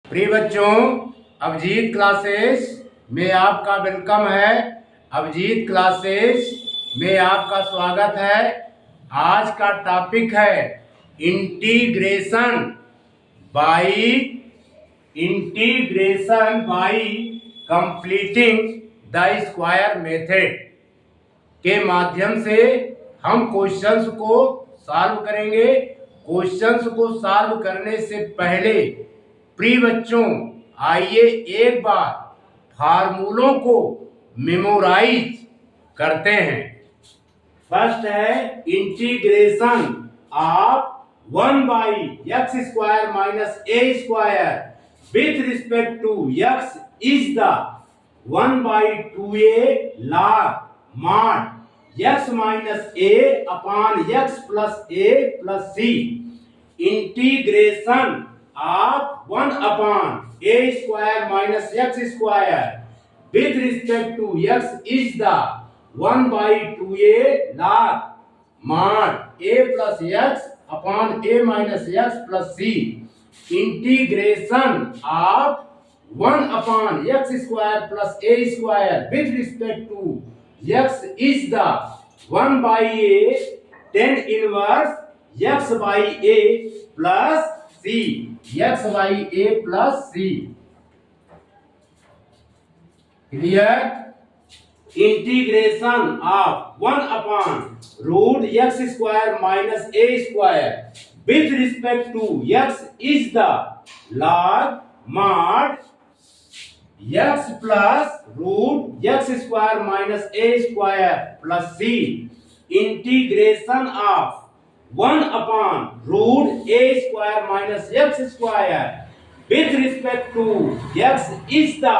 प्रिय बच्चों, अभिजीत क्लासेस में आपका वेलकम है। अभिजीत क्लासेस में आपका स्वागत है। आज का टॉपिक है by integration by completing the square method के माध्यम से हम क्वेश्चंस को सॉल्व करेंगे। क्वेश्चंस को सॉल्व करने से पहले प्रिय बच्चों, आइए एक बार फार्मूलों को मेमोराइज करते हैं। फर्स्ट है integration of 1/x² minus a² with respect to x is the 1/2a log mod x minus a upon x plus a plus c. Integration of 1/a² minus x² with respect to x is the 1/2a log mod a plus x upon a minus x plus c. Integration of 1/x² plus a² with respect to x is the 1/a tan inverse x by a plus c. x by a plus c. Clear? Integration of 1/√x² minus a² with respect to x is the log mod x plus root x² minus a² plus c. Integration of 1/√a² minus x² with respect to x is the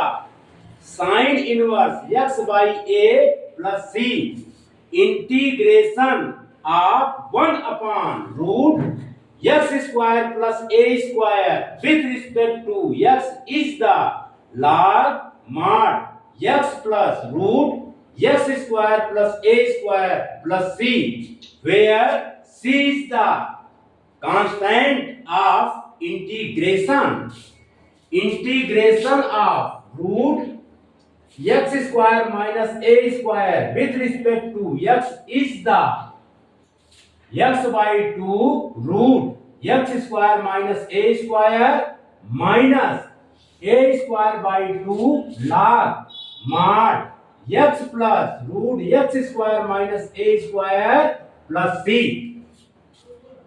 sin inverse x by a plus c. Integration of 1/√x² plus a² with respect to x is the log mod x plus root x² plus a² plus c, where c is the constant of integration. Integration of root x² minus a² with respect to x is the x by 2 root x² minus a² minus a² by 2 log mod x plus root x² minus a² plus c.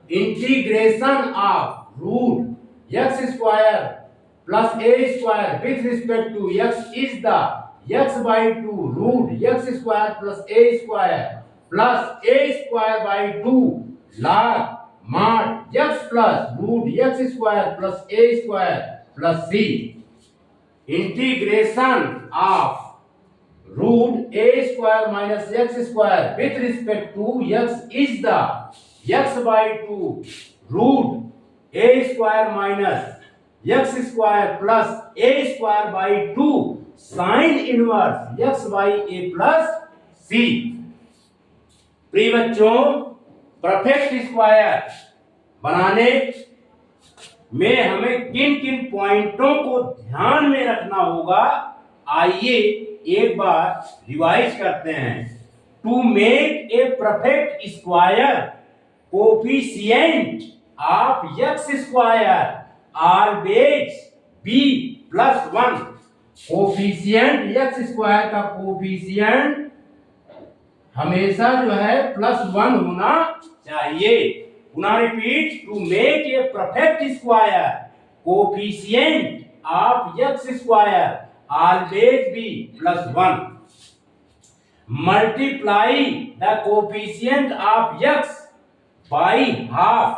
Integration of root x² plus a² with respect to x is the x by 2 root x² plus a² plus a² by 2 log mod x plus root x² plus a² plus c. Integration of root a² minus x² with respect to x is the x by 2 root a² minus x² plus a² by 2 sin inverse x by a plus c. प्रिय बच्चों, perfect square बनाने में हमें किन किन पॉइंटों को ध्यान में रखना होगा, आइए एक बार रिवाइज करते हैं। To make a perfect square coefficient of x square always be plus 1। Coefficient x square का कोफिशिएंट हमेशा जो है +1 होना चाहिए। पुनः repeat, to make a perfect square coefficient of x square always be +1। Multiply the coefficient of x by half,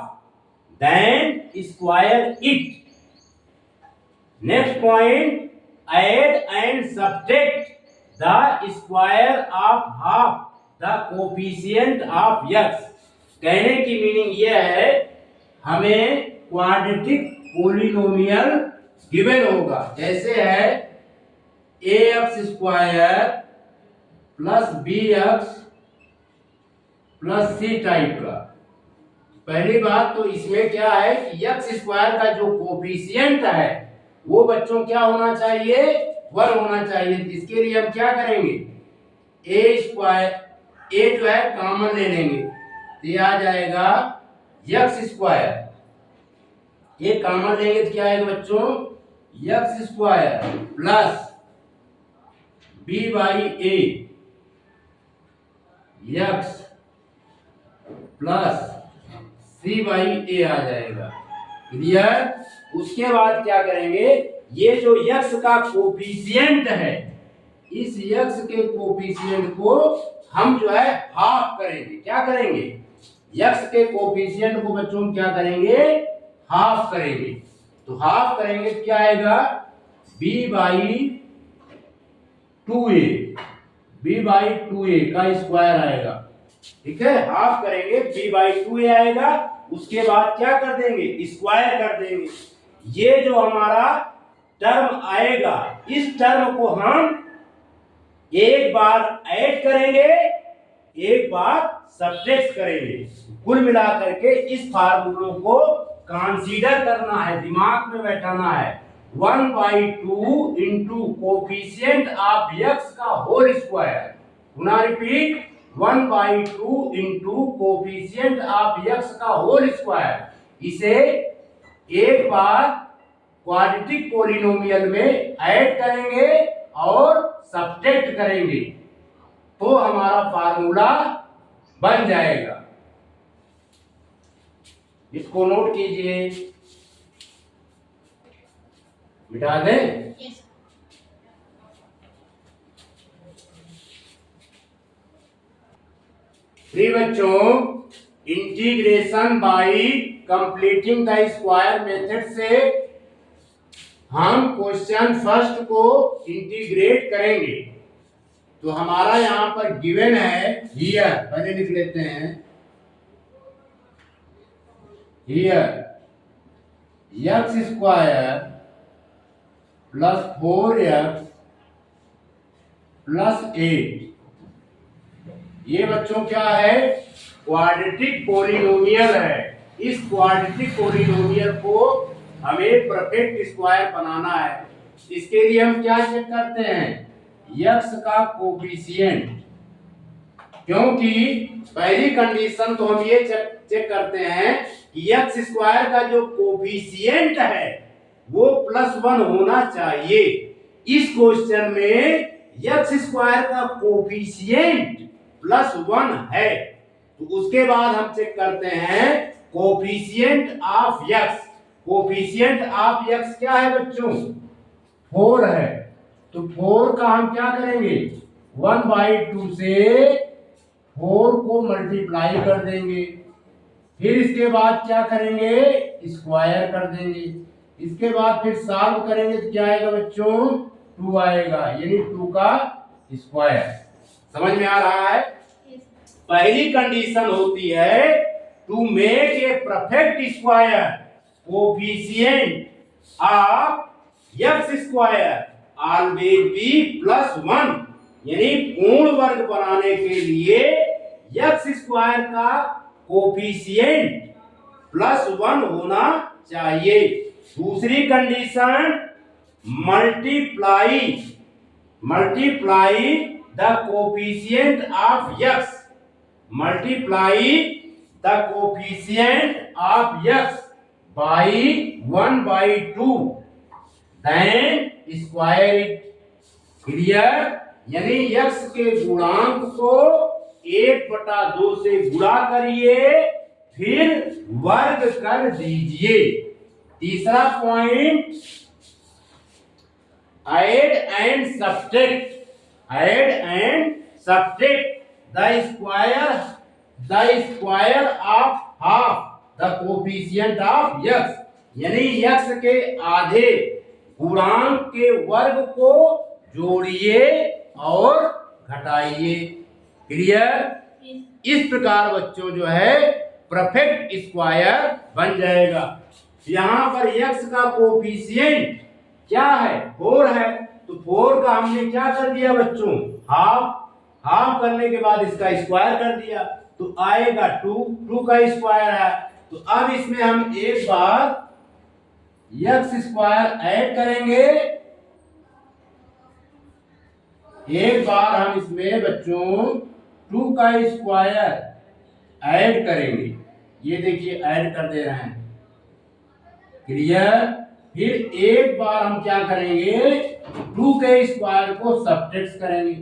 then square it. Next point, add and subtract the square of half the coefficient of x. कहने की meaning यह है, हमें quadratic polynomial given होगा। जैसे है ax² plus bx plus c type का। पहली बात तो इसमें क्या है कि x² का जो कोफिशिएंट है वो बच्चों क्या होना चाहिए, 1 होना चाहिए। इसके लिए हम क्या करेंगे, ए स्क्वायर, ए जो है कॉमन ले लेंगे तो ये आ जाएगा एक्स स्क्वायर, ये कॉमन लेंगे तो क्या आएगा बच्चों, X square plus B by A, X plus C by A आ जाएगा। क्लियर। उसके बाद क्या करेंगे, ये जो यक्स का कोफिशिएंट है, इस यक्स के कोफिशिएंट को हम जो है हाफ करेंगे। क्या करेंगे, यक्स के कोफिशिएंट को बच्चों हम क्या करेंगे, हाफ करेंगे। तो हाफ करेंगे तो क्या आएगा, b by 2a, b by 2a का स्क्वायर आएगा। ठीक है, हाफ करेंगे b बाई 2a आएगा। उसके बाद क्या कर देंगे, स्क्वायर कर देंगे। ये जो हमारा टर्म आएगा, इस टर्म को हम एक बार ऐड करेंगे, एक बार सब्ट्रैक्ट करेंगे। कुल मिलाकर के इस फार्मूलों को कंसीडर करना है, दिमाग में बैठाना है। 1/2 इंटू कोफिशिएंट ऑफ x का होल स्क्वायर। पुनः repeat, 1/2 into coefficient of x का होल स्क्वायर। इसे एक बार क्वाड्रेटिक पॉलिनोमियल में ऐड करेंगे और सब्ट्रैक्ट करेंगे तो हमारा फार्मूला बन जाएगा। इसको नोट कीजिए, मिटा दें। प्रिय बच्चों, integration by completing the square method से हम क्वेश्चन फर्स्ट को इंटीग्रेट करेंगे। तो हमारा यहां पर गिवन है, हियर पहले लिख लेते हैं, here x square plus 4x plus 8। ये बच्चों क्या है, क्वाड्रेटिक पॉलिनोमियल है। इस क्वाड्रेटिक पॉलिनोमियल को हमें परफेक्ट स्क्वायर बनाना है। इसके लिए हम क्या चेक करते हैं, x का कोफिशिएंट। क्योंकि पहली कंडीशन तो हम ये चेक करते हैं कि x स्क्वायर का जो कोफिशिएंट है वो +1 होना चाहिए। इस क्वेश्चन में x स्क्वायर का कोफिशिएंट +1 है। तो उसके बाद हम चेक करते हैं coefficient of x। Coefficient of x क्या है बच्चों, 4 है। तो 4 का हम क्या करेंगे, 1/2 से 4 को मल्टीप्लाई कर देंगे। फिर इसके बाद क्या करेंगे, स्क्वायर कर देंगे। इसके बाद फिर सॉल्व करेंगे तो क्या आएगा बच्चों, 2 आएगा, यानी 2 का स्क्वायर। समझ में आ रहा है। पहली कंडीशन होती है to make a perfect square, coefficient of x square always be +1। यानी पूर्ण वर्ग बनाने के लिए x स्क्वायर का कोफिशिएंट +1 होना चाहिए। दूसरी condition, multiply the coefficient of x, multiply the coefficient of x by 1/2 then square it. Clear. यानी x के गुणांक को 1/2 से गुणा करिए, फिर वर्ग कर दीजिए। तीसरा point, add and subtract, add and subtract the square of half the coefficient of x। यानी x के आधे गुणांक के वर्ग को जोड़िए और घटाइए। क्लियर। इस प्रकार बच्चों जो है परफेक्ट स्क्वायर बन जाएगा। यहाँ पर x का कोफिशिएंट क्या है, 4 है। तो 4 का हमने क्या कर दिया बच्चों, हाफ करने के बाद इसका स्क्वायर कर दिया तो आएगा 2 का स्क्वायर है। तो अब इसमें हम एक बार एक्स स्क्वायर ऐड करेंगे, एक बार हम इसमें बच्चों 2 का स्क्वायर ऐड करेंगे, ये देखिए ऐड कर दे रहे हैं, क्लियर। फिर एक बार हम क्या करेंगे, 2 के स्क्वायर को सब्ट्रैक्ट करेंगे,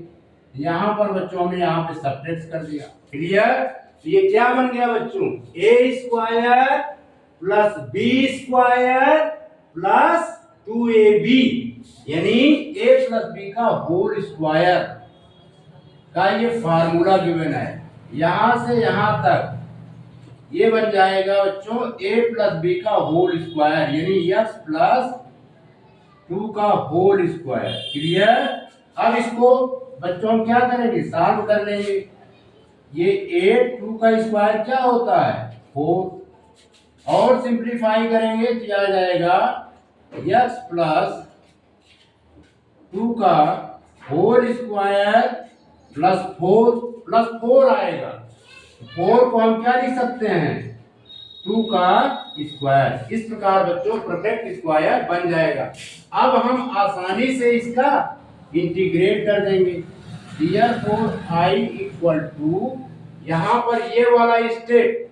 यहां पर बच्चों हमने यहां पे सब्ट्रैक्ट कर दिया, क्लियर। तो ये क्या बन गया बच्चों, A square plus B square plus 2ab, यानी a प्लस बी का होल स्क्वायर का ये फार्मूला गिवन है। यहां से यहां तक ये बन जाएगा बच्चों a प्लस बी का होल स्क्वायर, यानी x प्लस 2 का होल स्क्वायर, क्लियर। अब इसको बच्चों हम क्या करेंगे, सॉल्व कर लेंगे। ये 8 2 का स्क्वायर क्या होता है, 4, और सिंप्लीफाई करेंगे तो आ जाएगा x प्लस 2 का होल स्क्वायर प्लस 4 आएगा। 4 को हम क्या लिख सकते हैं, 2 का स्क्वायर। इस प्रकार बच्चों परफेक्ट स्क्वायर बन जाएगा। अब हम आसानी से इसका इंटीग्रेट कर देंगे। Therefore I इक्वल टू, यहाँ पर ये वाला स्टेप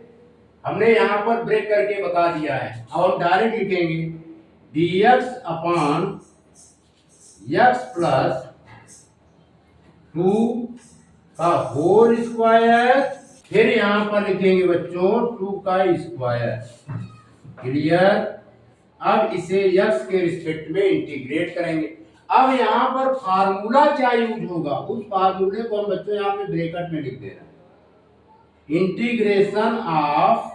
हमने यहाँ पर ब्रेक करके बता दिया है। अब हम डायरेक्ट लिखेंगे dx अपॉन x प्लस 2 का होल स्क्वायर, फिर यहां पर लिखेंगे बच्चों 2 का स्क्वायर, क्लियर। अब इसे x के रिस्पेक्ट में इंटीग्रेट करेंगे। अब यहां पर फार्मूला क्या यूज होगा, उस फार्मूले को हम बच्चों यहां पे ब्रैकेट में लिख दे रहे हैं, integration of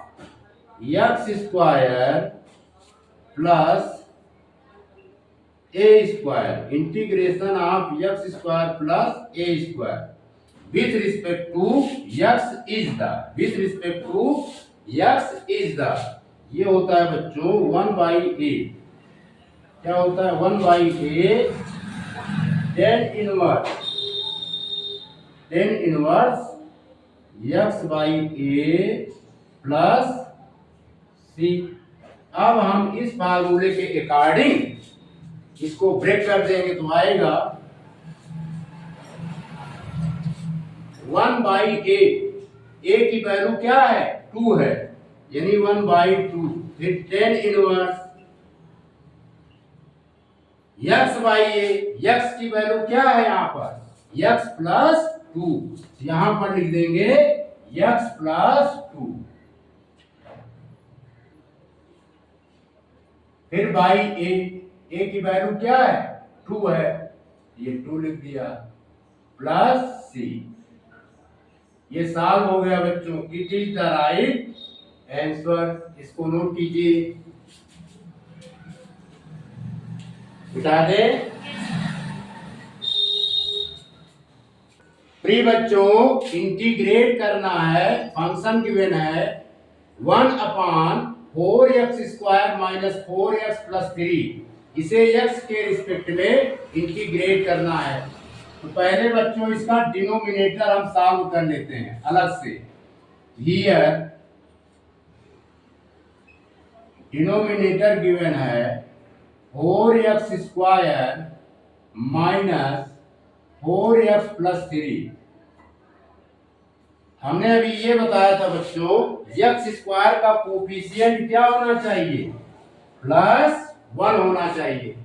x square plus a square, integration of x square plus a square with respect to x is the, with respect to x is the, ये होता है बच्चों 1 by a, क्या होता है 1 by a tan inverse x by a plus c। अब हम इस फार्मूले के अकॉर्डिंग इसको ब्रेक कर देंगे तो आएगा 1 बाई ए, की वैल्यू क्या है 2 है, यानी 1 बाई 2, फिर tan inverse x by A, x की वैल्यू क्या है यहाँ पर x प्लस 2, यहां पर लिख देंगे x प्लस 2, फिर बाई ए की वैल्यू क्या है 2 है, ये 2 लिख दिया, प्लस सी। ये सॉल्व हो गया बच्चों, it is the right answer. इसको नोट कीजिए, उठा दे प्री बच्चों। इंटीग्रेट करना है, फंक्शन गिवन है 1 upon 4x square minus 4x plus 3, इसे x के रिस्पेक्ट में इंटीग्रेट करना है। तो पहले बच्चों इसका डिनोमिनेटर हम सॉल्व कर लेते हैं अलग से। हियर डिनोमिनेटर गिवन है 4x square minus 4x plus 3। हमने अभी ये बताया था बच्चों x स्क्वायर का कोफिशिएंट क्या होना चाहिए, +1 होना चाहिए।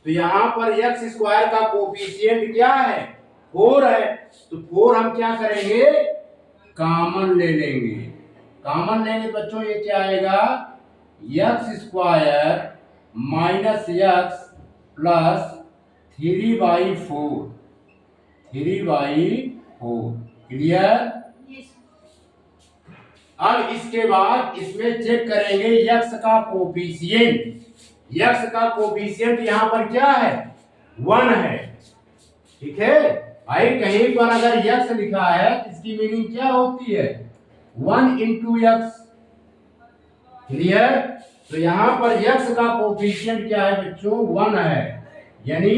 तो यहाँ पर x स्क्वायर का कोफिशिएंट क्या है 4 है, तो 4 हम क्या करेंगे कॉमन ले लेंगे। कॉमन लेंगे बच्चों, ये क्या आएगा x square minus x plus 3/4, 3/4, clear. अब इसके बाद इसमें चेक करेंगे x का कोफिशिएंट। x का कोफिशिएंट यहाँ पर क्या है 1 है, ठीक है भाई। कहीं पर अगर x लिखा है इसकी मीनिंग क्या होती है 1 into x, क्लियर। तो यहाँ पर x का कोफिशिएंट क्या है बच्चों 1 है, यानी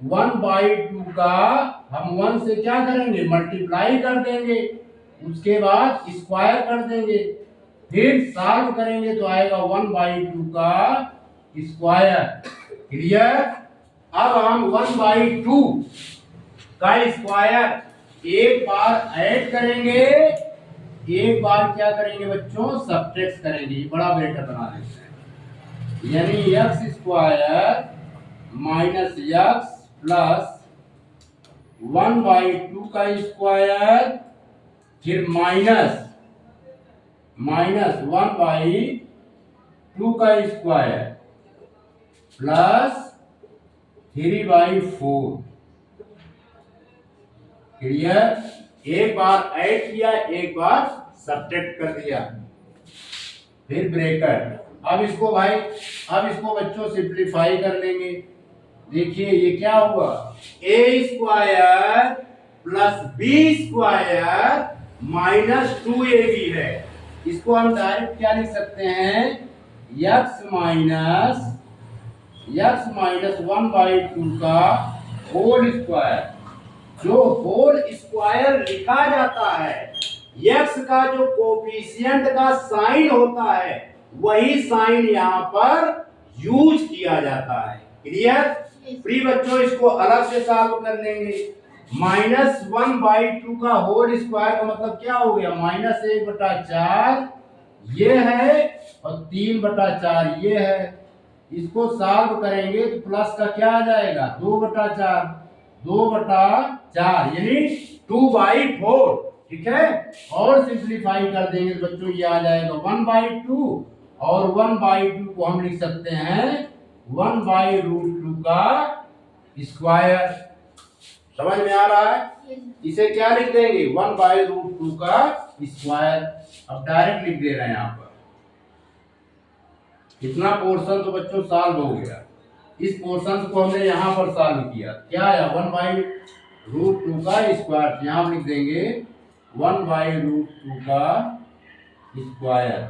1/2 का हम 1 से क्या करेंगे मल्टीप्लाई कर देंगे, उसके बाद स्क्वायर कर देंगे, फिर सॉल्व करेंगे तो आएगा 1/2 का स्क्वायर। क्लियर। अब हम 1/2 का स्क्वायर एक बार ऐड करेंगे, एक बार क्या करेंगे बच्चों, सब्ट्रैक्ट करेंगे। ये बड़ा ब्रैकेट बना देते हैं, यानी x square minus x plus 1/2 का स्क्वायर, फिर माइनस 1/2 का स्क्वायर प्लस 3/4। क्लियर। एक बार ऐड किया, एक बार सब्ट्रैक्ट कर दिया, फिर ब्रैकेट। अब इसको बच्चों सिंप्लीफाई कर लेंगे। देखिए ये क्या हुआ, A square plus B square minus 2ab है। इसको हम डायरेक्ट क्या लिख सकते हैं, x माइनस 1/2 का होल स्क्वायर। जो होल स्क्वायर लिखा जाता है, x का जो कोफिशिएंट का साइन होता है, वही साइन यहाँ पर यूज किया जाता है। क्लियर। प्रिय बच्चों, इसको अलग से सॉल्व कर लेंगे। माइनस 1/2 का होल स्क्वायर का मतलब क्या हो गया, -1/4 ये है और 3/4 ये है। इसको सॉल्व करेंगे तो प्लस का क्या आ जाएगा, 2/4 यानी 2/4। ठीक है। और सिंप्लीफाई कर देंगे तो बच्चों ये आ जाएगा 1/2, और 1/2 को हम लिख सकते हैं 1/√2 का स्क्वायर। समझ में आ रहा है। इसे क्या लिख देंगे, 1/√2 का स्क्वायर। अब डायरेक्ट लिख दे रहे हैं यहाँ पर। इतना पोर्शन तो बच्चों सॉल्व हो गया। इस पोर्शन को हमने यहाँ पर सॉल्व किया, क्या आया 1/√2 का स्क्वायर। यहाँ लिख देंगे 1/√2 का स्क्वायर।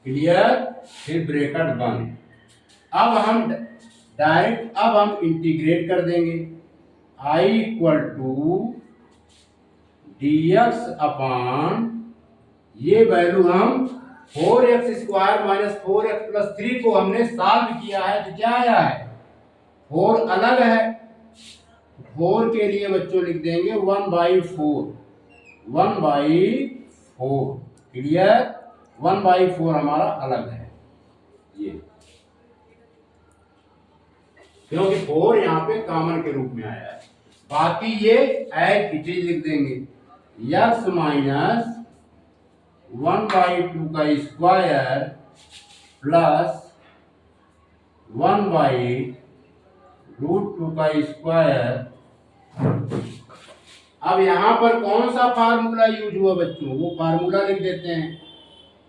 क्लियर। फिर ब्रैकेट बंद। अब हम इंटीग्रेट कर देंगे। I = dx अपॉन, ये वैल्यू हम 4x² माइनस 4x प्लस 3 को हमने सॉल्व किया है, तो क्या आया है, 4 अलग है। 4 के लिए बच्चों लिख देंगे 1/4। क्लियर। 1/4 हमारा अलग है ये, क्योंकि 4 यहाँ पे कॉमन के रूप में आया है। बाकी ये एज इट इज लिख देंगे, x माइनस 1/2 का स्क्वायर प्लस 1/√2 का स्क्वायर। अब यहाँ पर कौन सा फार्मूला यूज हुआ बच्चों, वो फार्मूला लिख देते हैं।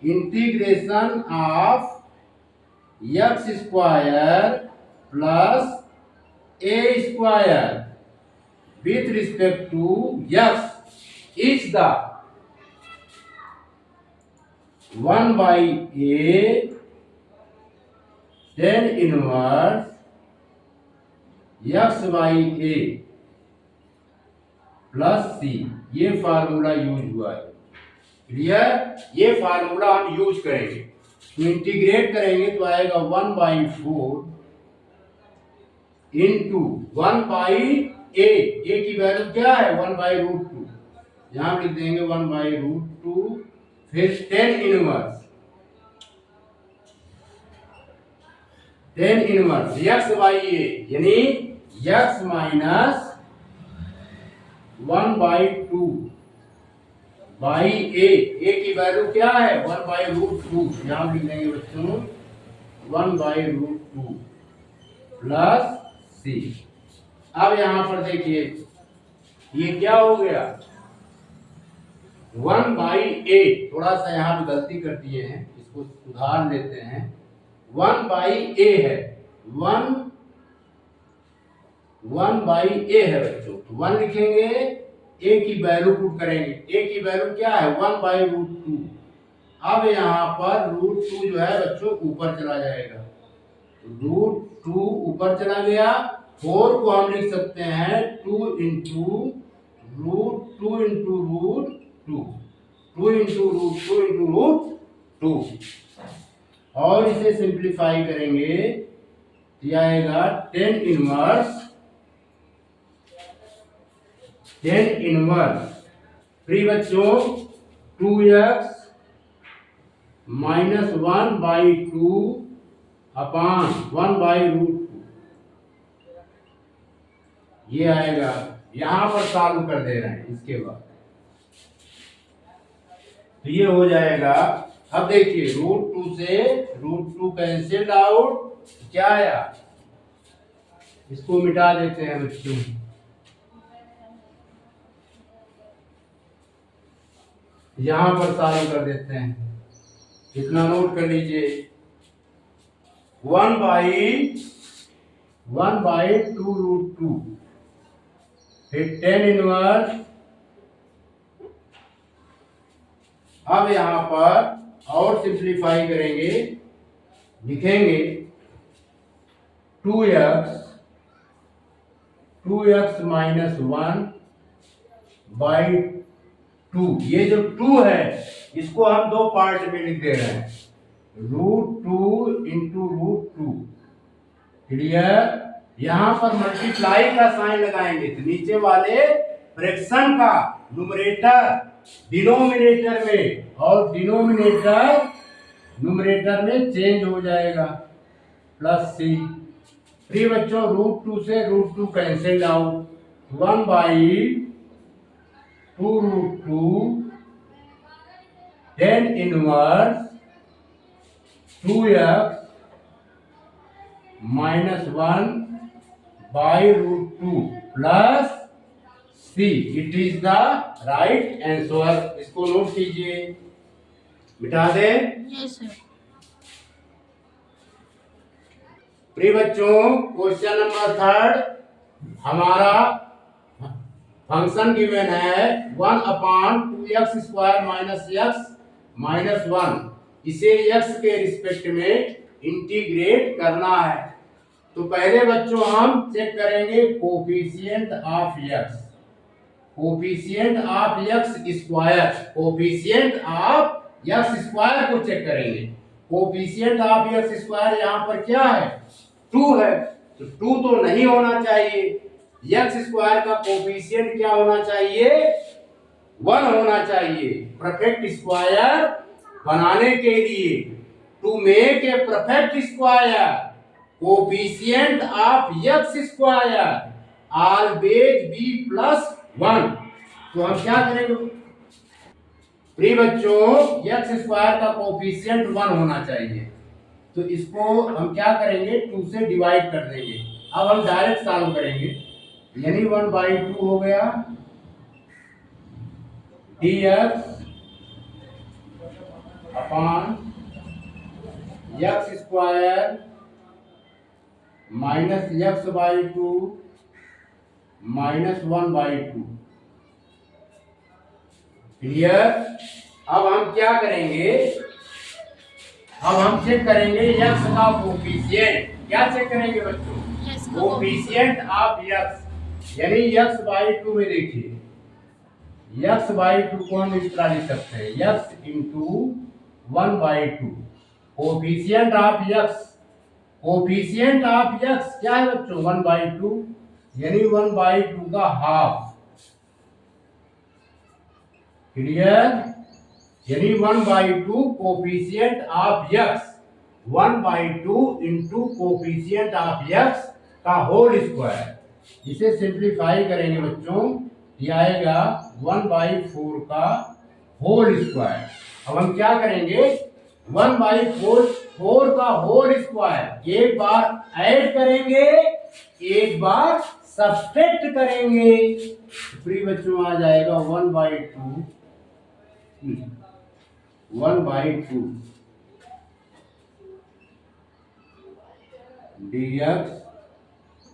Integration of x² plus a² with respect to x is the 1/a tan inverse x/a plus c। ये फार्मूला यूज हुआ है। क्लियर। ये फार्मूला हम यूज करेंगे, तो इंटीग्रेट करेंगे तो आएगा 1/4 इंटू 1/a। ए की वैल्यू क्या है, 1/√2। यहां लिख देंगे 1/√2, फिर tan इनवर्स x/a, यानी x माइनस 1/2 बाई ए की वैल्यू क्या है, 1/√2। यहां लिख देंगे बच्चों 1/√2 प्लस c। अब यहां पर देखिए ये क्या हो गया, 1/a। थोड़ा सा यहां पे गलती कर दिए हैं, इसको सुधार लेते हैं। 1/a है, 1/a है बच्चों, तो 1 लिखेंगे, a की वैल्यू पुट करेंगे। a की वैल्यू क्या है, 1/√2। अब यहाँ पर √2 जो है बच्चों ऊपर चला जाएगा, √2 ऊपर चला गया। 4 को हम लिख सकते हैं 2 इंटू √2 इंटू √2, 2 इंटू √2 इंटू √2। और इसे सिंप्लीफाई करेंगे ये आएगा टेन इनवर्स फ्री बच्चों 2x -1/2 अपान 1/√2 ये आएगा। यहां पर सॉल्व कर दे रहे हैं इसके बाद, तो ये हो जाएगा। अब देखिए √2 से √2 कैंसिल आउट, क्या आया, इसको मिटा देते हैं बच्चों। यहां पर सॉल्व कर देते हैं, इतना नोट कर लीजिए 1/2√2 फिर 10 इनवर्स। अब यहां पर और सिंप्लीफाई करेंगे, लिखेंगे 2x -1/2। ये जो 2 है इसको हम दो पार्ट में लिख दे रहे हैं, √2 × √2। क्लियर। यहां पर मल्टीप्लाई का साइन लगाएंगे तो नीचे वाले फ्रैक्शन का न्यूमरेटर डिनोमिनेटर में और डिनोमिनेटर न्यूमरेटर में चेंज हो जाएगा, +c। फ्री बच्चों √2 से √2 cancel out, 1/2√2 10 inverse 2x -1/√2 + c। It is the right answer. इसको नोट कीजिए, मिटा दे। Yes sir. प्रिय बच्चों क्वेश्चन नंबर 3 हमारा फंक्शन गिवन है 1/2x² - x -1। इसे x के रिस्पेक्ट में इंटीग्रेट करना है। तो पहले बच्चों हम चेक करेंगे coefficient of x, coefficient of x square, coefficient of x square को चेक करेंगे। कोफिशिएंट ऑफ x स्क्वायर यहाँ पर क्या है, 2 है, तो 2 तो नहीं होना चाहिए। x स्क्वायर का कोफिशिएंट क्या होना चाहिए, 1 होना चाहिए। परफेक्ट स्क्वायर बनाने के लिए to make a perfect square coefficient of x square always be +1। तो हम क्या करेंगे प्रिय बच्चों, x स्क्वायर का कोफिशिएंट 1 होना चाहिए, तो इसको हम क्या करेंगे 2 से डिवाइड कर देंगे। अब हम डायरेक्ट सॉल्व करेंगे, यानी 1/2 हो गया dx अपान x स्क्वायर -x/2 -1/2। क्लियर। अब हम क्या करेंगे, अब हम चेक करेंगे x का कोफिशिएंट। क्या चेक करेंगे बच्चों, कोफिशिएंट ऑफ x, यानी x/2 में देखिए x/2 को हम इस तरह लिख सकते हैं x × 1/2। Coefficient of x, coefficient of x क्या है बच्चों 1/2, यानी 1/2 का हाफ। क्लियर, यानी 1/2 coefficient of x, 1/2 × coefficient of x का होल स्क्वायर। इसे सिंप्लीफाई करेंगे बच्चों, ये आएगा 1/4 का होल स्क्वायर। अब हम क्या करेंगे 1/4 का होल स्क्वायर एक बार ऐड करेंगे, एक बार सब्ट्रैक्ट करेंगे। प्रिय बच्चों आ जाएगा 1/2 dx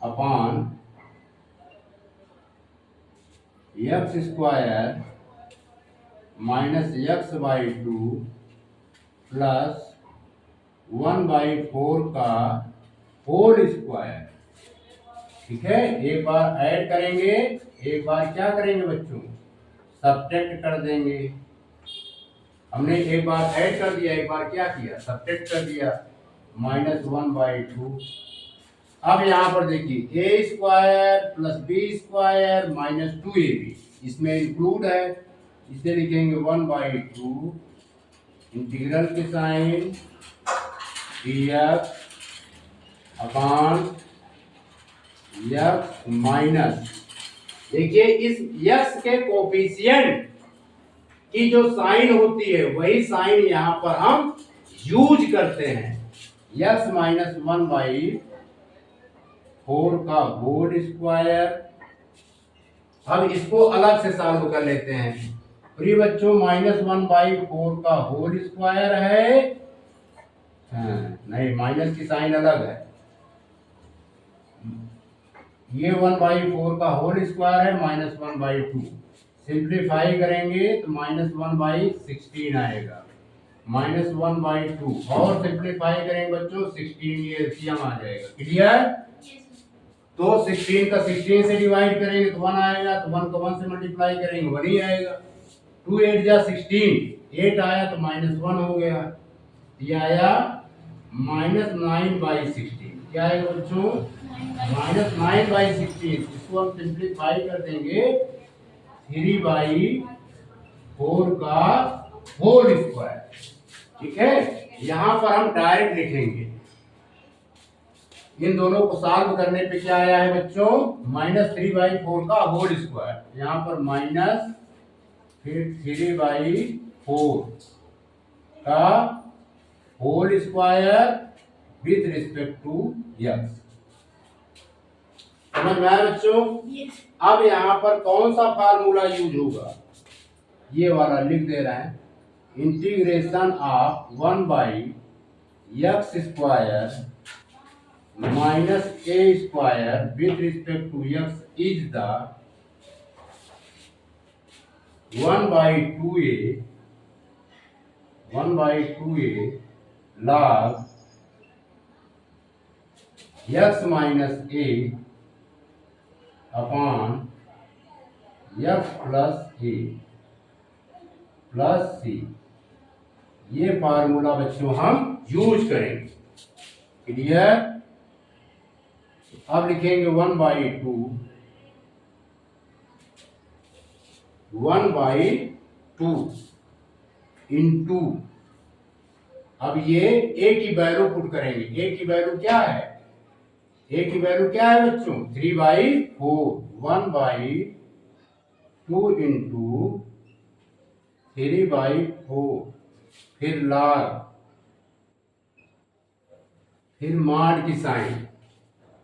अपान x स्क्वायर -x/2 + 1/4 का होल स्क्वायर। ठीक है, एक बार ऐड करेंगे, एक बार क्या करेंगे बच्चों सब्ट्रैक्ट कर देंगे। हमने एक बार ऐड कर दिया, एक बार क्या किया सब्ट्रैक्ट कर दिया, -1/2 अब यहाँ पर देखिए A square plus B square minus 2ab इसमें इंक्लूड है, इसे लिखेंगे 1/2 इंटीग्रल के sine dx upon x minus, देखिए इस x के कोफिशिएंट की जो साइन होती है वही साइन यहाँ पर हम यूज करते हैं, x माइनस 1/4 का होल स्क्वायर। अब इसको अलग से सॉल्व कर लेते हैं। प्रिय बच्चों -1/4 का होल स्क्वायर है, नहीं माइनस की साइन अलग है, ये 1/4 का होल स्क्वायर है -1/2, सिंप्लीफाई करेंगे तो -1/16 आएगा, -1/2 और सिंप्लीफाई करेंगे बच्चों 16, ये एलसीएम आ जाएगा। क्लियर? तो 16 का 16 से डिवाइड करेंगे तो 1 आएगा, तो 1 को 1 से मल्टीप्लाई करेंगे 1 ही आएगा। 2 8 जा 16, 8 आया तो -1 हो गया, ये आया -9/16। क्या आएगा बच्चों? -9/16। इसको हम सिंप्लीफाई कर देंगे 3/4 का होल स्क्वायर। ठीक है, यहां पर हम डायरेक्ट लिखेंगे, इन दोनों को सॉल्व करने पे क्या आया है बच्चों? -3/4 का होल स्क्वायर, यहाँ पर माइनस फिर 3/4 का whole square with respect to x। समझ में आया बच्चों? अब यहाँ पर कौन सा फार्मूला यूज होगा, ये वाला लिख दे रहे हैं, integration of 1/x square minus a square with respect to x is the 1/2a log x minus a upon x plus a plus c। ये फार्मूला बच्चों हम यूज करेंगे। क्लियर? अब लिखेंगे 1/2 इंटू, अब ये a की वैल्यू पुट करेंगे, a की वैल्यू क्या है? a की वैल्यू क्या है बच्चों? 3/4, 1/2 इंटू 3/4, फिर लॉग, फिर मॉड की साइन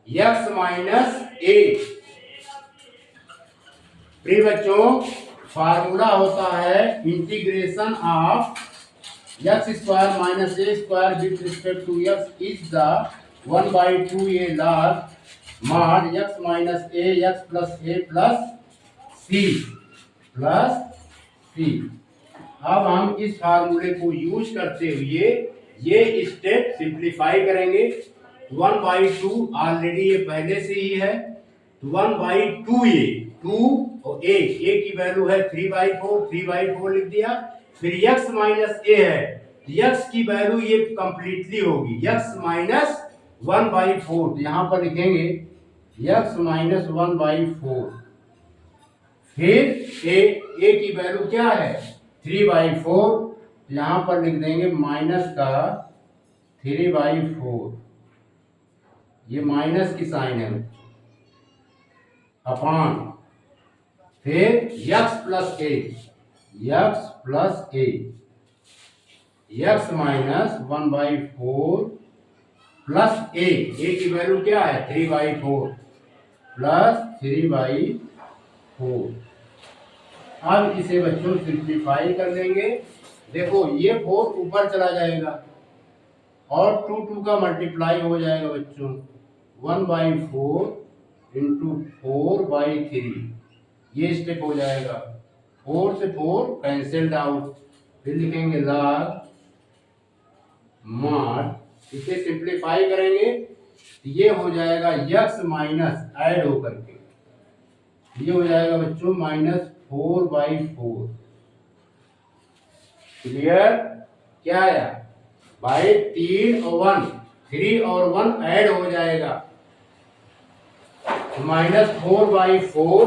x माइनस a। प्रिय बच्चों फार्मूला होता है integration of x square minus a square with respect to x is the 1/2a log mod x minus a x plus a plus c। अब हम इस फार्मूले को यूज करते हुए ये स्टेप सिंप्लीफाई करेंगे। 1/2 ऑलरेडी ये पहले से ही है, 1/2a, 2 और a की वैल्यू है 3/4 लिख दिया। फिर x माइनस a है, x की वैल्यू ये कंप्लीटली होगी x माइनस 1/4, तो यहां पर लिखेंगे x माइनस 1/4। फिर a की वैल्यू क्या है? 3/4, यहां पर लिख देंगे माइनस का 3/4, ये माइनस की साइन है, अपॉन फिर x plus a, x minus 1/4 plus a की वैल्यू क्या है? 3/4 प्लस 3/4। अब इसे बच्चों सिंप्लीफाई कर लेंगे। देखो ये 4 ऊपर चला जाएगा और 2 का मल्टीप्लाई हो जाएगा बच्चों, 1/4 इंटू 4/3, ये स्टेप हो जाएगा, 4 से 4 कैंसिल्ड आउट, फिर लिखेंगे लॉग मॉड, इसे सिंप्लीफाई करेंगे ये हो जाएगा x माइनस ऐड होकर के, ये हो जाएगा बच्चों -4/4। क्लियर? क्या आया भाई? 3 और 1 ऐड हो जाएगा, -4/4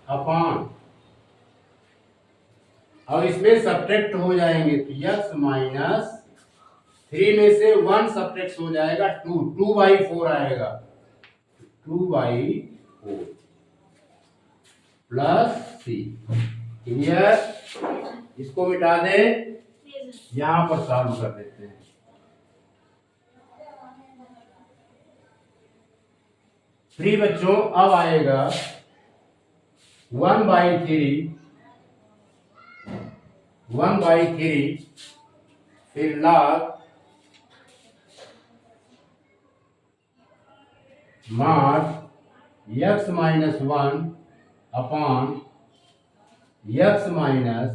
अपॉन, अब इसमें सब्ट्रैक्ट हो जाएंगे तो x माइनस 3 में से 1 सब्ट्रैक्ट हो जाएगा 2/4 आएगा, 2/4 प्लस c। क्लियर? इसको मिटा दें, यहां पर सॉल्व कर देते हैं। फ्री बच्चों, अब आएगा 1/3 फिर log mod x minus 1 upon x minus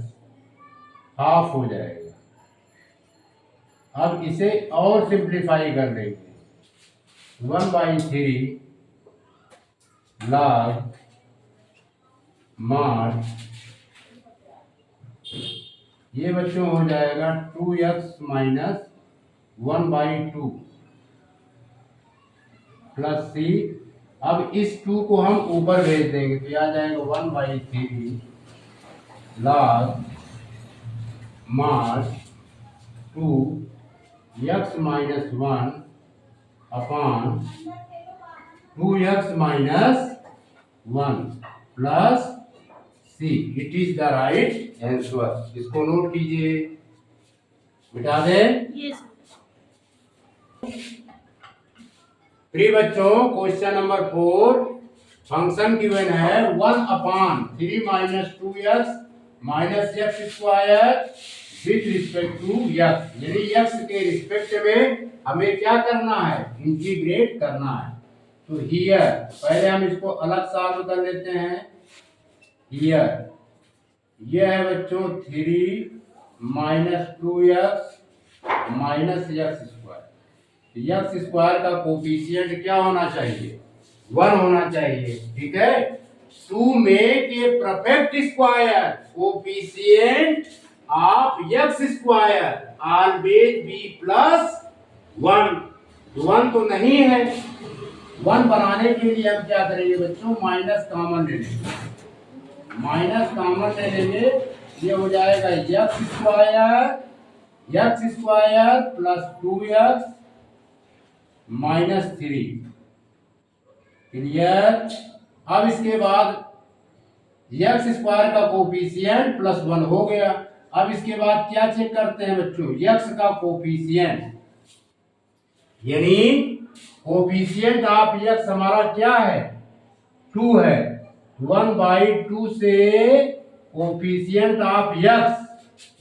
half हो जाएगा। अब इसे और सिंप्लीफाई कर लेंगे, 1/3 log mod, ये बच्चों हो जाएगा 2x माइनस 1/2 प्लस c। अब इस 2 को हम ऊपर भेज देंगे तो आ जाएगा 1/3 log mod 2x minus 1 upon 2x minus 1 plus c। It is the right answer. इसको नोट कीजिए, मिटा दें। यस। प्रिय बच्चों, क्वेश्चन नंबर 4, फंक्शन गिवन है 1/3 minus 2x minus x square with respect to x, यानी x के रिस्पेक्ट में हमें क्या करना है, इंटीग्रेट करना है। तो हियर पहले हम इसको अलग सॉल्व कर लेते हैं। हियर ये है बच्चों 3 minus 2x minus x square. x square का कोफिशिएंट क्या होना चाहिए, 1 होना चाहिए, ठीक है। 2 make a perfect square, coefficient of x square always be plus 1। 1 तो नहीं है, 1 बनाने के लिए हम क्या करेंगे बच्चों, माइनस कॉमन ले लेंगे। माइनस कॉमन ले लेंगे, ये हो जाएगा x square plus 2x minus 3। Clear? अब इसके बाद x स्क्वायर का कोफिशिएंट प्लस 1 हो गया। अब इसके बाद क्या चेक करते हैं बच्चों, x का कोफिशिएंट, यानी कोफिशिएंट ऑफ x हमारा क्या है, 2 है। 1/2 से कोफिशिएंट ऑफ x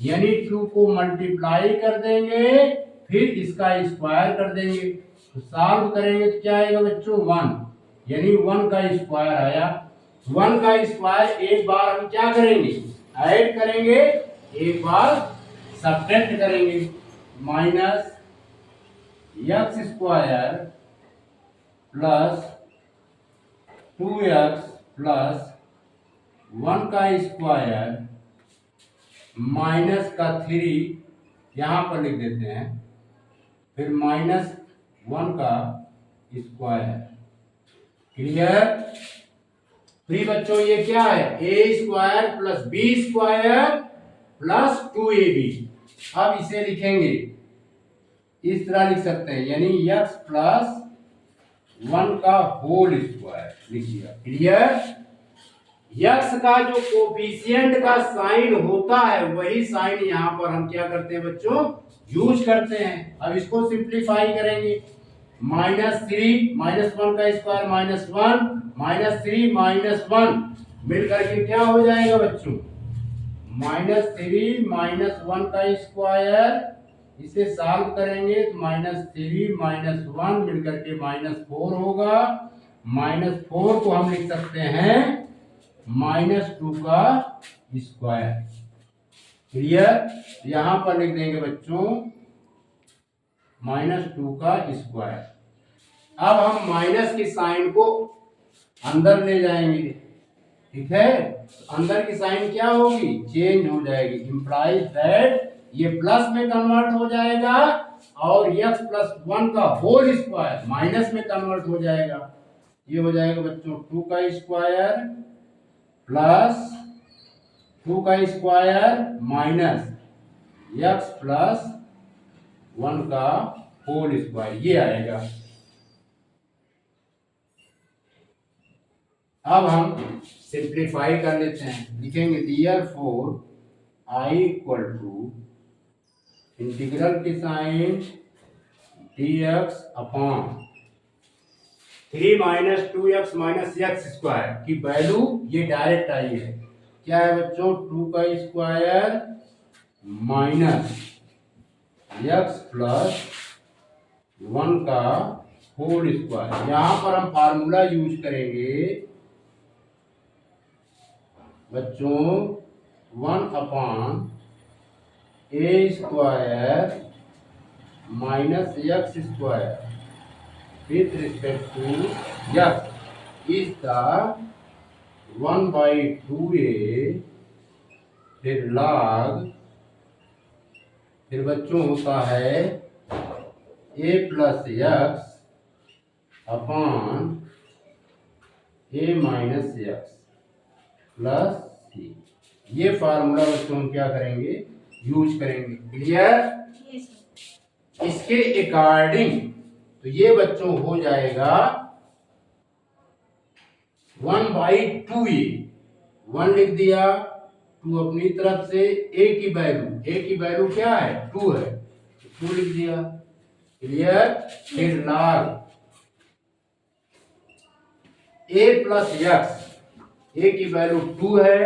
यानी 2 को मल्टीप्लाई कर देंगे, फिर इसका स्क्वायर कर देंगे। तो सॉल्व करेंगे तो क्या आएगा बच्चों, 1, यानी 1 का स्क्वायर आया। 1 का स्क्वायर एक बार हम क्या करेंगे, ऐड करेंगे, एक बार सब्ट्रैक्ट करेंगे। Minus x square plus 2x plus 1 का स्क्वायर माइनस का 3 यहाँ पर लिख देते हैं, फिर माइनस 1 का स्क्वायर। क्लियर? प्रिय बच्चों, ये क्या है, a square plus b square plus 2ab। अब इसे लिखेंगे, इस तरह लिख सकते हैं, यानी x प्लस 1 का होल स्क्वायर लिख दिया। क्लियर? x का जो कोफिशिएंट का साइन होता है वही साइन यहाँ पर हम क्या करते हैं बच्चों, यूज करते हैं। अब इसको सिंप्लीफाई करेंगे, -3 -1 का स्क्वायर -1 -3 -1 मिलकर के क्या हो जाएगा बच्चों, -3 -1 का स्क्वायर। इसे सॉल्व करेंगे तो -3 -1 मिलकर के -4 होगा। -4 को हम लिख सकते हैं -2 का स्क्वायर। क्लियर? यहां पर लिख देंगे बच्चों -2 का स्क्वायर। अब हम माइनस की साइन को अंदर ले जाएंगे, ठीक है। अंदर की साइन क्या होगी, चेंज हो जाएगी, इंप्लाइज दैट ये प्लस में कन्वर्ट हो जाएगा और x प्लस 1 का होल स्क्वायर माइनस में कन्वर्ट हो जाएगा। ये हो जाएगा बच्चों 2 का स्क्वायर प्लस 2 का स्क्वायर माइनस x प्लस 1 का होल स्क्वायर, ये आएगा। अब हम सिंप्लीफाई कर लेते हैं, लिखेंगे therefore I equal to integral की sine dx upon 3 minus 2x minus X square की वैल्यू ये डायरेक्ट आई है। क्या है बच्चों? 2 का स्क्वायर माइनस एक्स प्लस 1 का होल स्क्वायर। यहां पर हम फार्मूला यूज करेंगे बच्चों 1 upon A square minus X square with respect to x is the 1/2a, फिर log, फिर बच्चों होता है a plus X upon a minus x plus C. ये फार्मूला बच्चों हम क्या करेंगे? यूज करेंगे। क्लियर? इसके अकॉर्डिंग तो ये बच्चों हो जाएगा 1/2a, 1 लिख दिया, 2 अपनी तरफ से, a की वैल्यू क्या है? 2 है, 2 लिख दिया। क्लियर? फिर log a plus x, a की वैल्यू 2 है,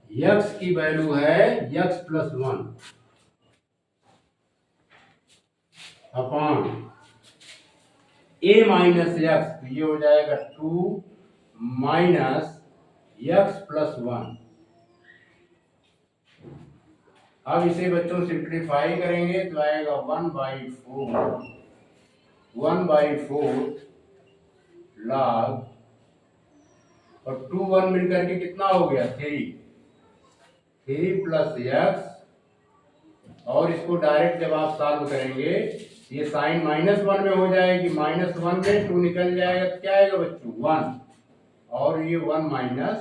x की वैल्यू है x plus 1 upon a minus x, तो ये हो जाएगा 2 माइनस एक्स प्लस 1। अब इसे बच्चों सिंप्लीफाई करेंगे तो आएगा 1/4 log, और 2 1 मिलकर के कितना हो गया? 3 प्लस एक्स, और इसको डायरेक्ट जब आप सॉल्व करेंगे ये साइन -1 में हो जाएगी, -1 में 2 निकल जाएगा तो क्या आएगा बच्चों? 1, और ये 1 minus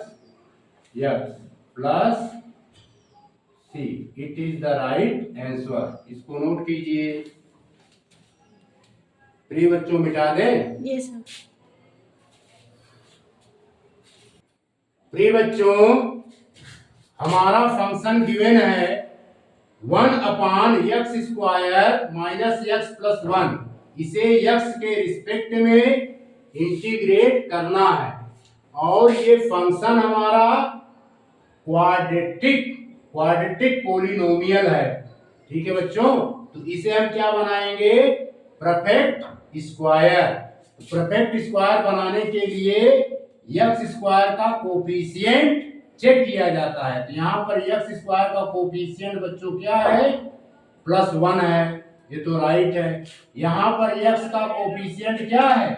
x plus c. It is the right answer. इसको नोट कीजिए। प्रिय बच्चों मिटा दें? Yes sir. प्रिय बच्चों, हमारा फंक्शन गिवन है 1 upon x square minus x plus 1। इसे एक्स के रिस्पेक्ट में इंटीग्रेट करना है, और ये फंक्शन हमारा क्वाड्रेटिक पोलिनोमियल है। ठीक है बच्चों, तो इसे हम क्या बनाएंगे? Perfect square. परफेक्ट स्क्वायर बनाने के लिए एक्स स्क्वायर का कोफिशिएंट चेक किया जाता है। तो यहाँ पर एक्स स्क्वायर का कोफिशिएंट बच्चों क्या है? +1 है, ये तो राइट है। यहाँ पर एक्स का कोफिशिएंट क्या है?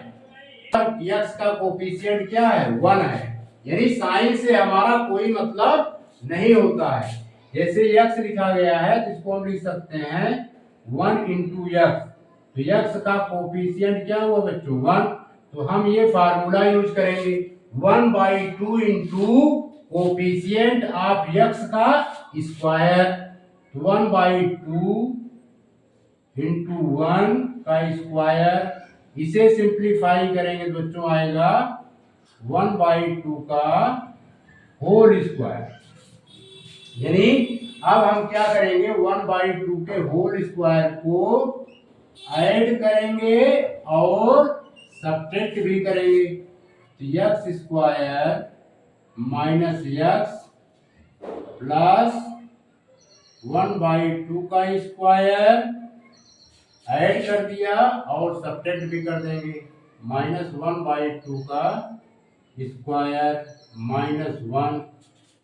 एक्स का कोफिशिएंट क्या है? 1 है। यानी साइन से हमारा कोई मतलब नहीं होता है। जैसे एक्स लिखा गया है तो इसको हम लिख सकते हैं 1 इंटू एक्स। तो एक्स का कोफिशिएंट क्या हुआ बच्चों? 1। तो हम ये फार्मूला यूज करेंगे 1/2 इंटू कोफिशिएंट ऑफ एक्स का स्क्वायर। 1/2 इंटू 1 का स्क्वायर। इसे सिंप्लीफाई करेंगे तो बच्चों आएगा 1/2 का होल स्क्वायर। यानी अब हम क्या करेंगे? 1/2 के होल स्क्वायर को ऐड करेंगे और सब्ट्रैक्ट भी करेंगे। तो x square minus x plus 1/2 का स्क्वायर ऐड कर दिया और सब्ट्रैक्ट भी कर देंगे। -1/2 का स्क्वायर -1।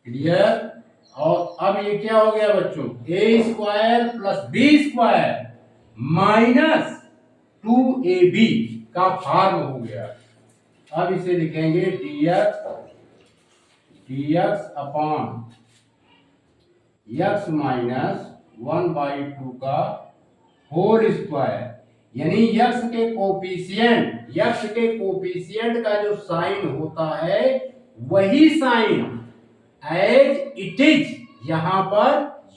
क्लियर? और अब ये क्या हो गया बच्चों? a square plus b square minus 2ab का फॉर्म हो गया। अब इसे लिखेंगे dx अपॉन x माइनस 1/2 का होल स्क्वायर। यानी x के कोफिशिएंट यक्स के कोफिशिएंट का जो साइन होता है वही साइन एज इट इज यहां पर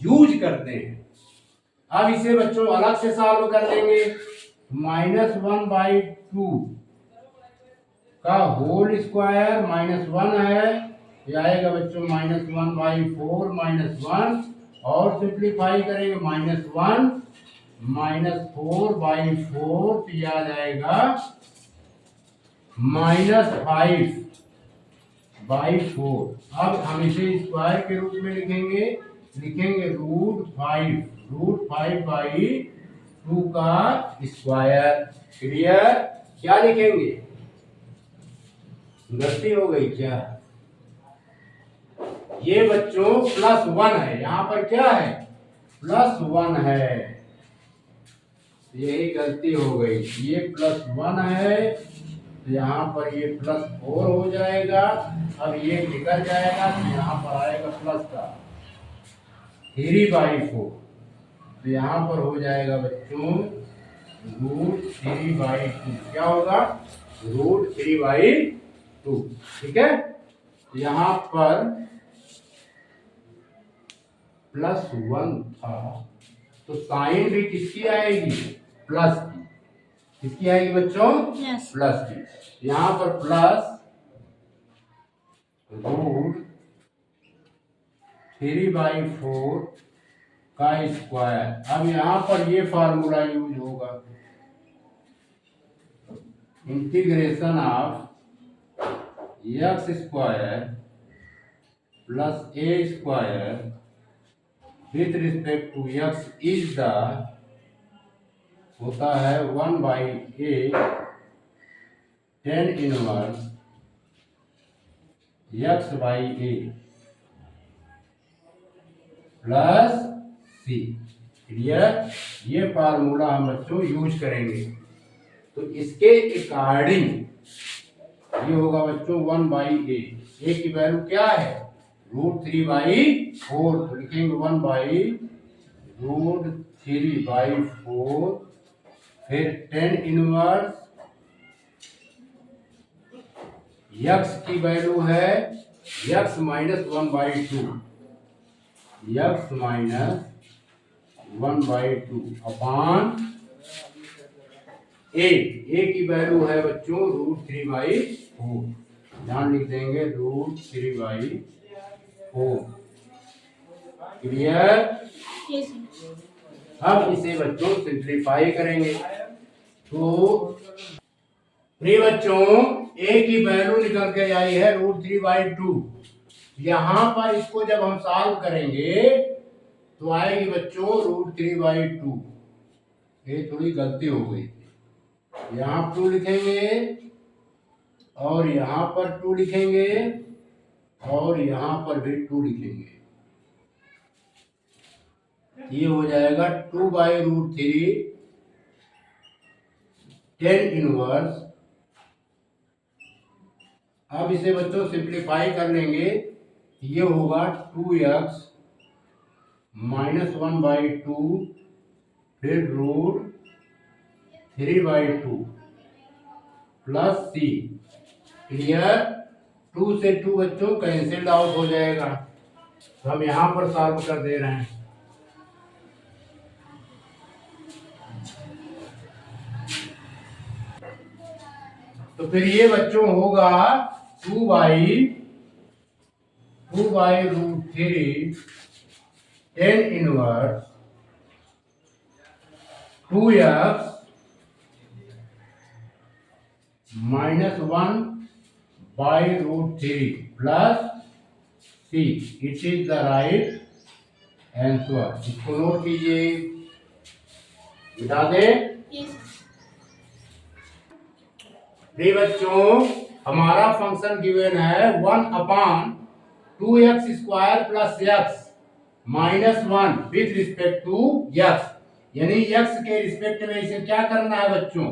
यूज करते हैं। अब इसे बच्चों अलग से सॉल्व कर लेंगे। -1/2 का होल स्क्वायर -1 है, ये आएगा बच्चों -1/4 -1 और सिंप्लीफाई करेंगे -1 -4/4 तो यह आ जाएगा -5/4। अब हम इसे स्क्वायर के रूप में लिखेंगे √5/2 का स्क्वायर। क्लियर? क्या लिखेंगे? गलती हो गई क्या? ये बच्चों +1 है, यहां पर क्या है? +1 है, यही गलती हो गई। ये +1 है तो यहाँ पर ये +4 हो जाएगा। अब ये निकल जाएगा तो यहाँ पर आएगा प्लस का 3/4 तो यहाँ पर हो जाएगा बच्चों √3/2। क्या होगा? √3/2। ठीक है, यहाँ पर +1 था तो साइन भी किसकी आएगी? प्लस की। किसकी आएगी बच्चों? प्लस की। यहाँ पर प्लस √3/4 का स्क्वायर। अब यहाँ पर ये फार्मूला यूज होगा, integration of x² + a² with respect to x is the होता है 1/a tan inverse x/a plus c। Clear? ये फार्मूला हम बच्चों यूज करेंगे तो इसके अकॉर्डिंग ये होगा बच्चों 1/a। a की वैल्यू क्या है? √3/4 तो लिखेंगे 1/√3/4 फिर tan इनवर्स x की वैल्यू है x - 1/2 अपॉन a की वैल्यू है बच्चों √3/4, ध्यान लिख देंगे √3/4। क्लियर? अब इसे बच्चों सिंप्लीफाई करेंगे तो बच्चों a की वैल्यू निकल के आई है √3/2। यहां पर इसको जब हम सॉल्व करेंगे तो आएगी बच्चों √3/2। ये थोड़ी गलती हो गई, यहाँ 2 लिखेंगे और यहाँ पर 2 लिखेंगे और यहाँ पर भी 2 लिखेंगे। ये हो जाएगा 2/√3 tan इनवर्स। अब इसे बच्चों सिंप्लीफाई कर लेंगे, ये होगा 2x - 1/2 फिर √3/2 प्लस c। क्लियर? 2 से 2 बच्चों कैंसिल आउट हो जाएगा तो हम यहां पर सॉल्व कर दे रहे हैं। तो फिर ये बच्चों होगा 2/√3 tan inverse 2x - 1/√3 plus c। It is the right answer. इसको नोट कीजिए, मिटा दे। बच्चों हमारा फंक्शन गिवन है 1/2x² + x -1 with respect to x, यानी x के रिस्पेक्ट में इसे क्या करना है बच्चों?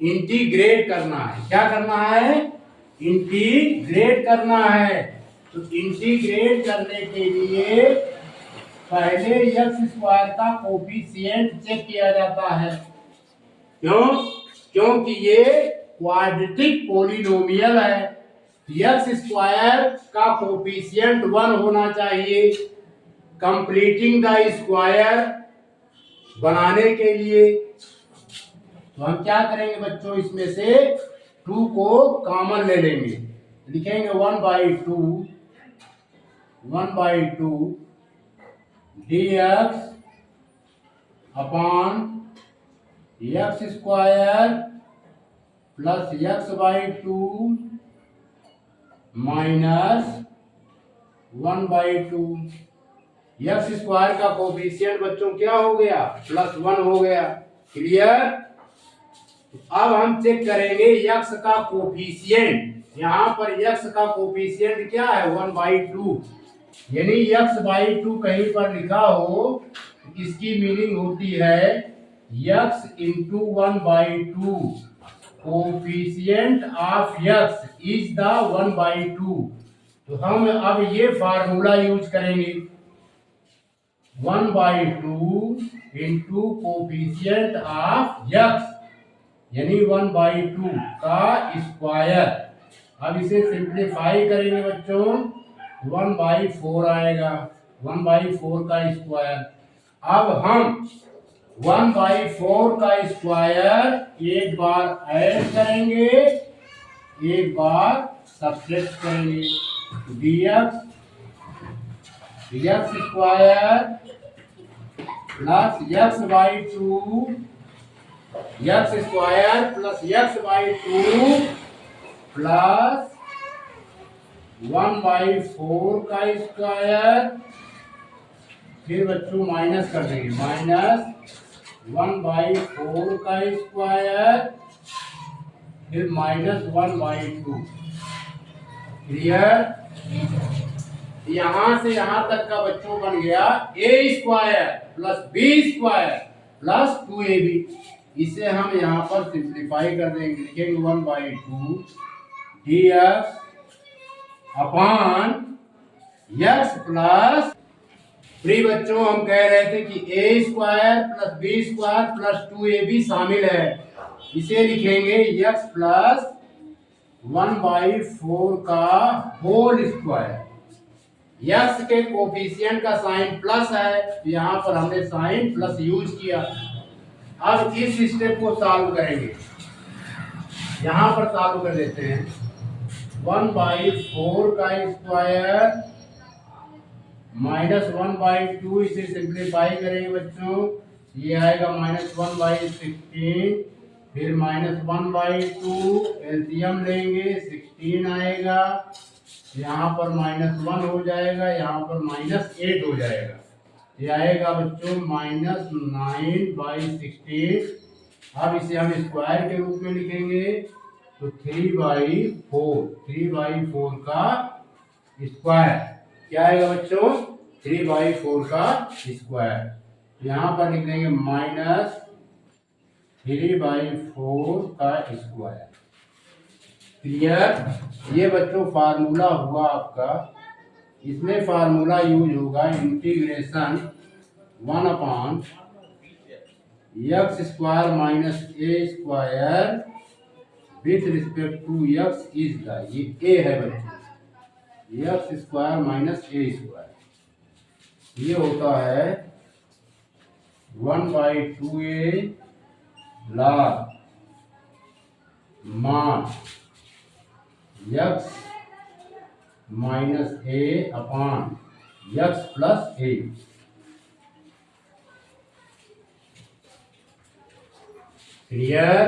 इंटीग्रेट करना है। क्या करना है? इंटीग्रेट करना है। तो इंटीग्रेट करने के लिए पहले x² का कोफिशिएंट चेक किया जाता है। क्यों? क्योंकि ये क्वाड्रेटिक पोलिनोमियल है। एक्स स्क्वायर का कोफिशिएंट 1 होना चाहिए। कंप्लीटिंग द स्क्वायर बनाने के लिए तो हम क्या करेंगे बच्चों, इसमें से 2 को कॉमन ले लेंगे। लिखेंगे 1/2 dx upon x square plus x/2 minus 1/2। X square का कोफिशिएंट बच्चों क्या हो गया, +1 हो गया। क्लियर। अब हम चेक करेंगे x का कोफिशिएंट। यहाँ पर x का कोफिशिएंट क्या है, 1/2। यानी x/2 कहीं पर लिखा हो, इसकी मीनिंग होती है x × 1/2। Coefficient of x is the 1/2। तो हम अब ये फार्मूला यूज करेंगे, 1/2 इंटू कोफिशिएंट ऑफ x यानी 1/2 का स्क्वायर। अब इसे सिंप्लीफाई करेंगे बच्चों, 1/4 आएगा, 1/4 का स्क्वायर। अब हम 1/4 का स्क्वायर एक बार ऐड करेंगे, एक बार सब्ट्रैक्ट करेंगे। dx square plus x/2 x square plus x/2 plus 1/4 का स्क्वायर। फिर बच्चों माइनस कर देंगे, माइनस 1/4 का स्क्वायर फिर माइनस 1/2। क्लियर। यहां से यहां तक का बच्चों बन गया a² plus b² plus 2ab। इसे हम यहाँ पर सिंप्लीफाई कर देंगे, लिखेंगे 1/2 dx upon x plus free. बच्चों हम कह रहे थे कि a² plus b² plus 2ab शामिल है। इसे लिखेंगे x प्लस 1/4 का होल स्क्वायर। x के कोफिशिएंट का साइन प्लस है, तो यहाँ पर हमने साइन प्लस यूज किया। अब इस स्टेप को सॉल्व करेंगे, यहाँ पर सॉल्व कर देते हैं। 1/4 का स्क्वायर माइनस 1/2, इसे सिंप्लीफाई करेंगे बच्चों, ये आएगा -1/16। फिर -1/2 एलसीएम लेंगे, 16 आएगा। यहाँ पर -1 हो जाएगा, यहाँ पर -8 हो जाएगा। ये आएगा बच्चों -9/16। अब इसे हम स्क्वायर के रूप में लिखेंगे, तो 3/4 का स्क्वायर क्या आएगा बच्चों, 3/4 का स्क्वायर। यहाँ पर लिख देंगे -3/4 का स्क्वायर। क्लियर। ये बच्चों फार्मूला हुआ आपका। इसमें फार्मूला यूज होगा integration 1/x² minus a² with respect to x is the, ये a है बच्चों, x² माइनस a²। ये होता है 1/2a log मान x minus a upon x plus a। Clear.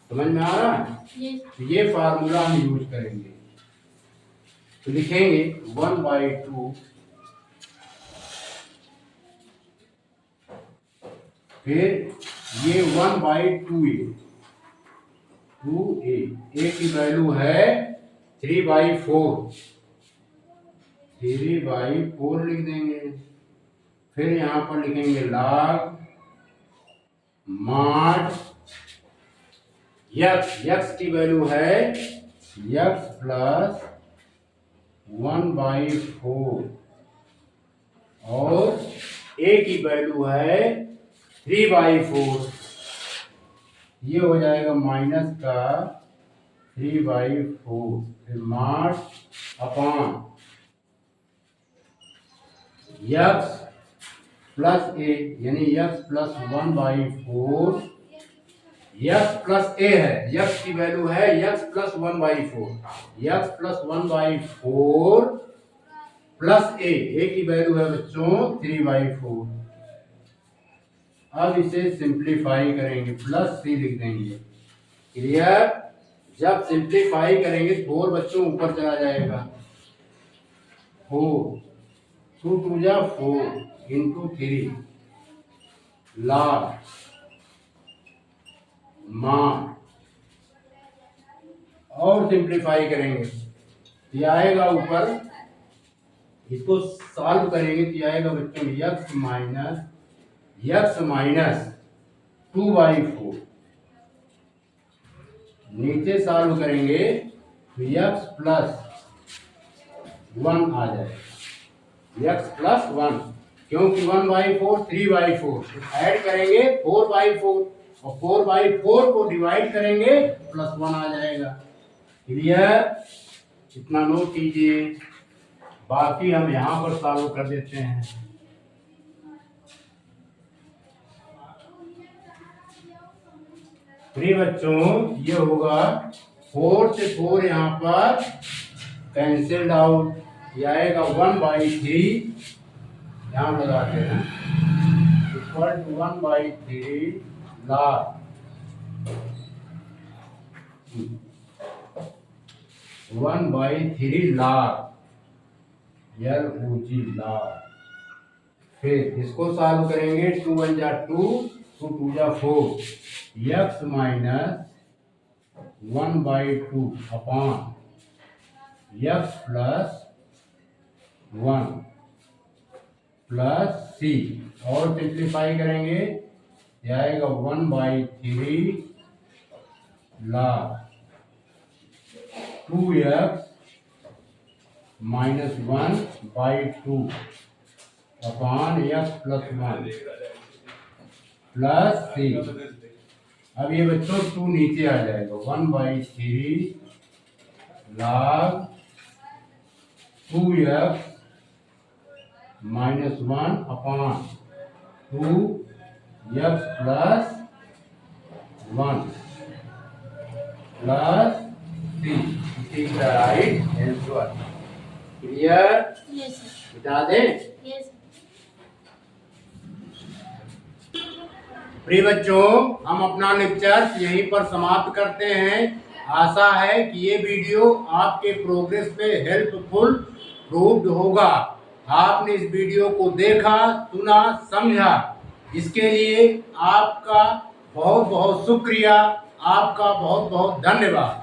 समझ में आ रहा है। ये फार्मूला हम यूज करेंगे, तो लिखेंगे 1/2 फिर ये 1/2a, 2a, a की वैल्यू है 3/4 लिख देंगे। फिर यहाँ पर लिखेंगे log mod x की वैल्यू है x प्लस 1/4 और a की वैल्यू है 3/4। ये हो जाएगा माइनस का 3/4 मार्च अपॉन x प्लस ए, यानी x plus 1/4, x plus A है, x की वैल्यू है x plus 1/4, x plus 1/4 plus A की वैल्यू है बच्चों 3/4। अब इसे सिंप्लीफाई करेंगे, प्लस सी लिख देंगे। क्लियर? जब सिंप्लीफाई करेंगे 4 बच्चों ऊपर चला जाएगा, 4 2 2 जा 4 इंटू 3 लाख मान, और सिंप्लीफाई करेंगे ये आएगा ऊपर, इसको सॉल्व करेंगे तो आएगा बच्चों x माइनस 2/4, नीचे सॉल्व करेंगे तो x प्लस 1 आ जाएगा, x प्लस 1, क्योंकि 1/4 3/4 ऐड करेंगे 4/4 और 4/4 को डिवाइड करेंगे प्लस 1 आ जाएगा। क्लियर? इतना नोट कीजिए, बाकी हम यहां पर सॉल्व कर देते हैं। प्रिय बच्चों ये होगा 4 से 4 यहाँ पर कैंसिल्ड आउट, ये आएगा 1/3, यहाँ लगाते हैं equal to 1/3 log 1/3 log LOG log. फिर इसको सॉल्व करेंगे, 2 1 जा 2 2 2 जा 4, x minus 1/2 upon x plus 1 plus c, और सिंप्लीफाई करेंगे ये आएगा 1/3 log 2x minus 1/2 upon x plus 1 plus c. अब ये बच्चों 2 नीचे आ जाएगा, 1/3 log 2x minus 1 upon 2x plus 1 plus c, इसी का right answer. Clear? Yes sir. बता दें? यस। प्रिय बच्चों हम अपना लेक्चर यहीं पर समाप्त करते हैं। आशा है कि ये वीडियो आपके प्रोग्रेस पे हेल्पफुल प्रूव्ड होगा। आपने इस वीडियो को देखा, सुना, समझा, इसके लिए आपका बहुत बहुत शुक्रिया, आपका बहुत बहुत धन्यवाद।